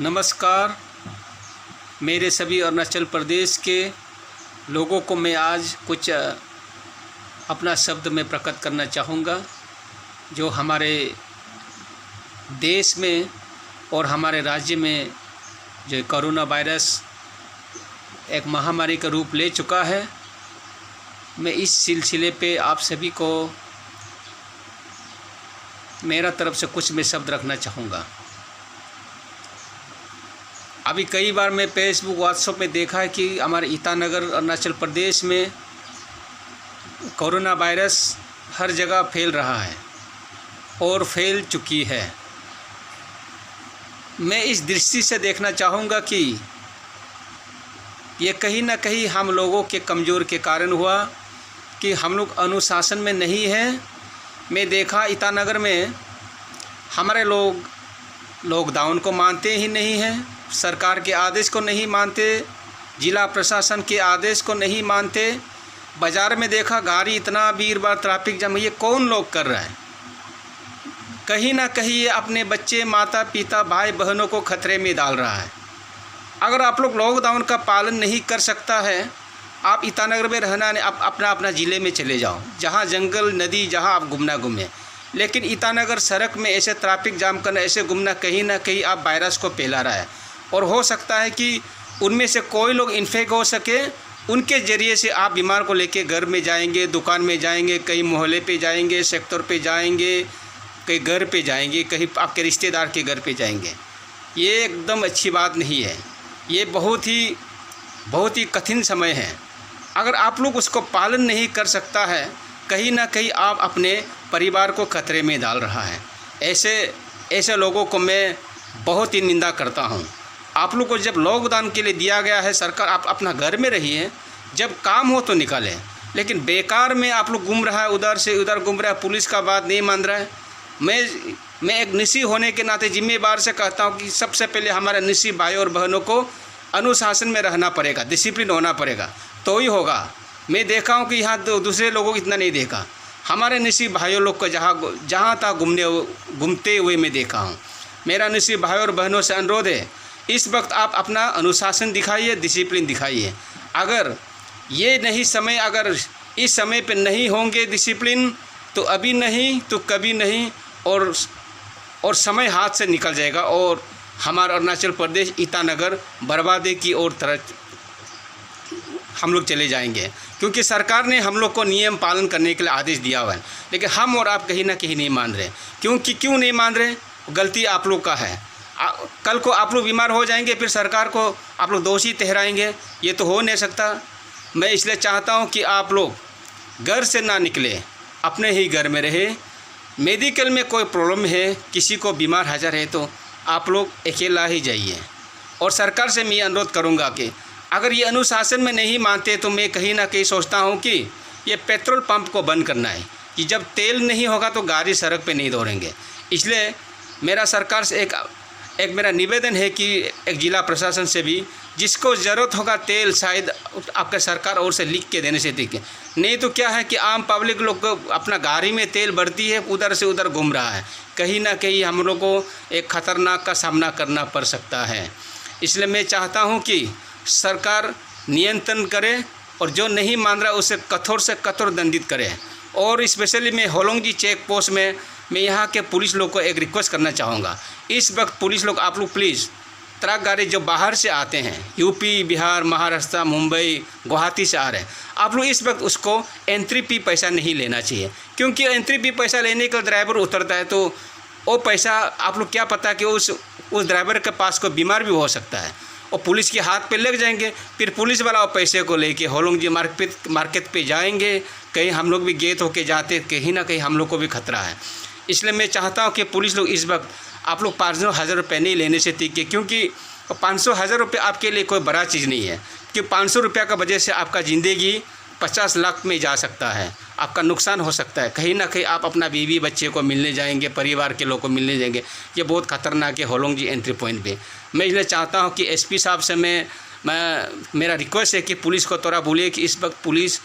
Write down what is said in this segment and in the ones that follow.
नमस्कार। मेरे सभी अरुणाचल प्रदेश के लोगों को मैं आज कुछ अपना शब्द में प्रकट करना चाहूँगा। जो हमारे देश में और हमारे राज्य में जो कोरोना वायरस एक महामारी का रूप ले चुका है, मैं इस सिलसिले पे आप सभी को मेरा तरफ से कुछ मैं शब्द रखना चाहूँगा। अभी कई बार मैं फेसबुक व्हाट्सएप में देखा है कि हमारे ईटानगर अरुणाचल प्रदेश में कोरोना वायरस हर जगह फैल रहा है और फैल चुकी है। मैं इस दृष्टि से देखना चाहूँगा कि ये कहीं ना कहीं हम लोगों के कमज़ोर के कारण हुआ कि हम लोग अनुशासन में नहीं हैं। मैं देखा ईटानगर में हमारे लोग लॉकडाउन को मानते ही नहीं हैं, सरकार के आदेश को नहीं मानते, जिला प्रशासन के आदेश को नहीं मानते। बाज़ार में देखा गाड़ी इतना बार ट्रैफिक जाम, ये कौन लोग कर रहा है? कहीं ना कहीं ये अपने बच्चे, माता पिता, भाई बहनों को खतरे में डाल रहा है। अगर आप लोग लॉकडाउन का पालन नहीं कर सकता है, आप ईटानगर में रहना नहीं, आप अपना ज़िले में चले जाओ, जहाँ जंगल नदी जहाँ आप घूमें। लेकिन ईटानगर सड़क में ऐसे ट्रैफिक जाम करना, ऐसे घूमना, कहीं ना कहीं आप वायरस को फैला रहा है। और हो सकता है कि उनमें से कोई लोग इन्फेक्ट हो सके, उनके ज़रिए से आप बीमार को लेके घर में जाएंगे, दुकान में जाएंगे, कहीं मोहल्ले पे जाएंगे, सेक्टर पे जाएंगे, कहीं घर पे जाएंगे, कहीं आपके रिश्तेदार के घर पे जाएंगे। ये एकदम अच्छी बात नहीं है। ये बहुत ही कठिन समय है। अगर आप लोग उसको पालन नहीं कर सकता है, कहीं ना कहीं आप अपने परिवार को खतरे में डाल रहा है। ऐसे लोगों को मैं बहुत ही निंदा करता हूँ। आप लोग को जब लॉकडाउन के लिए दिया गया है सरकार, आप अपना घर में रहिए, जब काम हो तो निकालें। लेकिन बेकार में आप लोग घूम रहा है, उधर से उधर घूम रहा है, पुलिस का बात नहीं मान रहा है। मैं एक निसी होने के नाते जिम्मेदार से कहता हूँ कि सबसे पहले हमारे निसी भाई और बहनों को अनुशासन में रहना पड़ेगा, डिसिप्लिन होना पड़ेगा, तो ही होगा। मैं देखा हूँ कि यहाँ दूसरे लोगों को इतना नहीं देखा, हमारे निसी भाइयों लोग को जहाँ तक घूमते हुए मैं देखा हूँ। मेरा निसी भाई और बहनों से अनुरोध है, इस वक्त आप अपना अनुशासन दिखाइए, डिसिप्लिन दिखाइए। अगर इस समय पे नहीं होंगे डिसिप्लिन, तो अभी नहीं तो कभी नहीं, और समय हाथ से निकल जाएगा और हमारा अरुणाचल प्रदेश ईटानगर बर्बादी की ओर तरफ हम लोग चले जाएंगे। क्योंकि सरकार ने हम लोग को नियम पालन करने के लिए आदेश दिया हुआ है, लेकिन हम और आप कहीं ना कहीं नहीं मान रहे। क्यों नहीं मान रहे? गलती आप लोग का है। कल को आप लोग बीमार हो जाएंगे, फिर सरकार को आप लोग दोषी ठहराएंगे। ये तो हो नहीं सकता। मैं इसलिए चाहता हूँ कि आप लोग घर से ना निकले, अपने ही घर में रहे। मेडिकल में कोई प्रॉब्लम है, किसी को बीमार हाजर है, तो आप लोग अकेला ही जाइए। और सरकार से मैं अनुरोध करूँगा कि अगर ये अनुशासन में नहीं मानते, तो मैं कहीं ना कहीं सोचता हूँ कि ये पेट्रोल पंप को बंद करना है कि जब तेल नहीं होगा तो गाड़ी सड़क पे नहीं दौड़ेंगे। इसलिए मेरा सरकार से एक मेरा निवेदन है कि एक जिला प्रशासन से भी, जिसको ज़रूरत होगा तेल, शायद आपका सरकार और से लिख के देने से दिखे। नहीं तो क्या है कि आम पब्लिक लोग को अपना गाड़ी में तेल भरती है, उधर से उधर घूम रहा है। कहीं ना कहीं हम लोग को एक ख़तरनाक का सामना करना पड़ सकता है। इसलिए मैं चाहता हूँ कि सरकार नियंत्रण करे और जो नहीं मान रहा उसे कठोर से कठोर दंडित करे। और स्पेशली मैं होलोंगी चेक पोस्ट में मैं यहाँ के पुलिस लोग को एक रिक्वेस्ट करना चाहूँगा। इस वक्त पुलिस लोग, आप लोग प्लीज़ ट्रक गाड़ी जो बाहर से आते हैं, यूपी, बिहार, महाराष्ट्र, मुंबई, गुवाहाटी से आ रहे हैं, आप लोग इस वक्त उसको एंट्री फी पैसा नहीं लेना चाहिए। क्योंकि एंट्री फी पैसा लेने का ड्राइवर उतरता है, तो वो पैसा आप लोग क्या पता कि उस ड्राइवर के पास कोई बीमार भी हो सकता है, और पुलिस के हाथ पे लग जाएंगे। फिर पुलिस वाला पैसे को लेके होलोंगी मार्केट पे जाएंगे, कहीं हम लोग भी गेट होके जाते, कहीं ना कहीं हम लोग को भी खतरा है। इसलिए मैं चाहता हूँ कि पुलिस लोग इस वक्त आप लोग 500,000 रुपये नहीं लेने से टीके, क्योंकि 500,000 रुपये आपके लिए कोई बड़ा चीज़ नहीं है। कि 500 रुपये का वजह से आपका ज़िंदगी 50 लाख में जा सकता है, आपका नुकसान हो सकता है। कहीं ना कहीं आप अपना बीवी बच्चे को मिलने जाएंगे, परिवार के लोग को मिलने जाएंगे। ये बहुत ख़तरनाक है होलोंगी एंट्री पॉइंट पे। मैं इसलिए चाहता हूँ कि एसपी साहब से मेरा रिक्वेस्ट है कि पुलिस को थोड़ा बोलिए कि इस वक्त पुलिस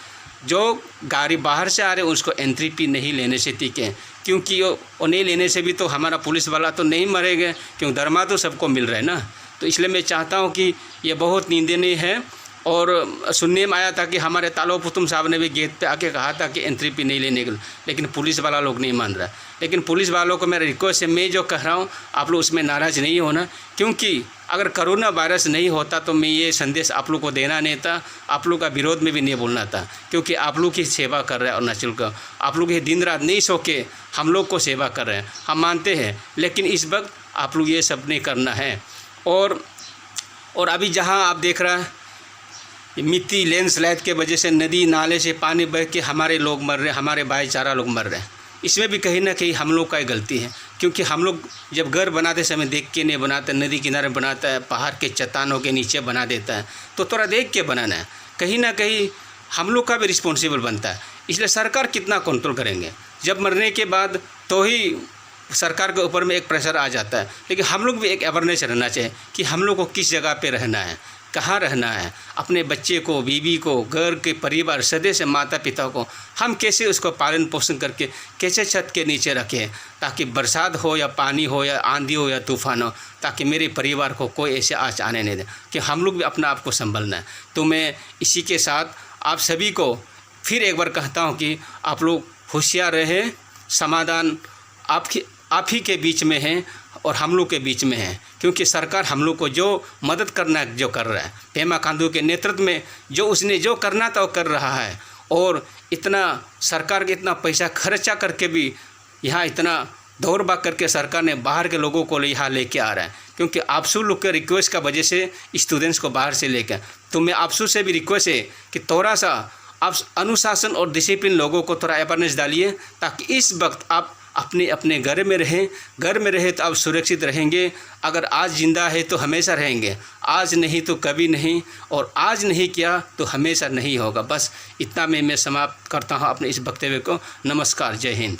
जो गाड़ी बाहर से आ रहे हैं उसको एंट्री फी नहीं लेने से टीकें। क्योंकि वो नहीं लेने से भी तो हमारा पुलिस वाला तो नहीं मरेगा, क्योंकि दरमा तो सबको मिल रहा है ना। तो इसलिए मैं चाहता हूँ कि ये बहुत निंदनीय है। और सुनने में आया था कि हमारे तालो पुतुम साहब ने भी गेट पे आके कहा था कि एंट्री फी नहीं लेने के लिए, लेकिन पुलिस वाला लोग नहीं मान रहा। लेकिन पुलिस वालों को मेरा रिक्वेस्ट है, मैं जो कह रहा हूँ आप लोग उसमें नाराज़ नहीं होना, क्योंकि अगर कोरोना वायरस नहीं होता तो मैं ये संदेश आप लोग को देना नहीं था, आप लोग का विरोध में भी नहीं बोलना था, क्योंकि आप लोग की सेवा कर रहे हैं अरुणाचल का, आप लोग ये दिन रात नहीं सो के हम लोग को सेवा कर रहे हैं, हम मानते हैं। लेकिन इस वक्त आप लोग ये सब नहीं करना है। और अभी जहाँ आप देख रहे हैं मिट्टी लैंडस्लाइड के वजह से नदी नाले से पानी बह के हमारे लोग मर रहे हैं, हमारे भाईचारा लोग मर रहे हैं। इसमें भी कहीं ना कहीं हम लोग का ही गलती है, क्योंकि हम लोग जब घर बनाते समय देख के नहीं बनाते, नदी किनारे बनाता है, पहाड़ के चट्टानों के नीचे बना देता है, तो थोड़ा देख के बनाना है। कहीं ना कहीं हम लोग का भी रिस्पॉन्सिबल बनता है। इसलिए सरकार कितना कंट्रोल करेंगे, जब मरने के बाद तो ही सरकार के ऊपर में एक प्रेशर आ जाता है। लेकिन हम लोग भी एक अवेयरनेस रहना चाहिए कि हम लोग को किस जगह पे रहना है, कहाँ रहना है, अपने बच्चे को, बीवी को, घर के परिवार सदस्य, माता पिता को हम कैसे उसको पालन पोषण करके कैसे छत के नीचे रखें, ताकि बरसात हो या पानी हो या आंधी हो या तूफान हो, ताकि मेरे परिवार को कोई ऐसे आँच आने नहीं दे, कि हम लोग भी अपना आप को संभलना है। तो मैं इसी के साथ आप सभी को फिर एक बार कहता हूँ कि आप लोग होशियार रहें, समाधान आप ही के बीच में है और हम लोग के बीच में है, क्योंकि सरकार हम लोग को जो मदद करना है जो कर रहा है, पेमा खांडू के नेतृत्व में जो उसने जो करना था वो कर रहा है। और इतना सरकार के इतना पैसा खर्चा करके भी यहाँ इतना दौड़ भाग करके सरकार ने बाहर के लोगों को यहाँ लेके आ रहा है, क्योंकि आपसू लोग के रिक्वेस्ट का वजह से स्टूडेंट्स को बाहर से लेकर। तो मैं आपसू से भी रिक्वेस्ट है कि थोड़ा सा आप अनुशासन और डिसिप्लिन लोगों को थोड़ा अवेयरनेस डालिए, ताकि इस वक्त आप अपने घर में रहें तो आप सुरक्षित रहेंगे। अगर आज ज़िंदा है तो हमेशा रहेंगे, आज नहीं तो कभी नहीं, और आज नहीं किया तो हमेशा नहीं होगा। बस इतना मैं समाप्त करता हूँ अपने इस वक्तव्य को। नमस्कार, जय हिंद।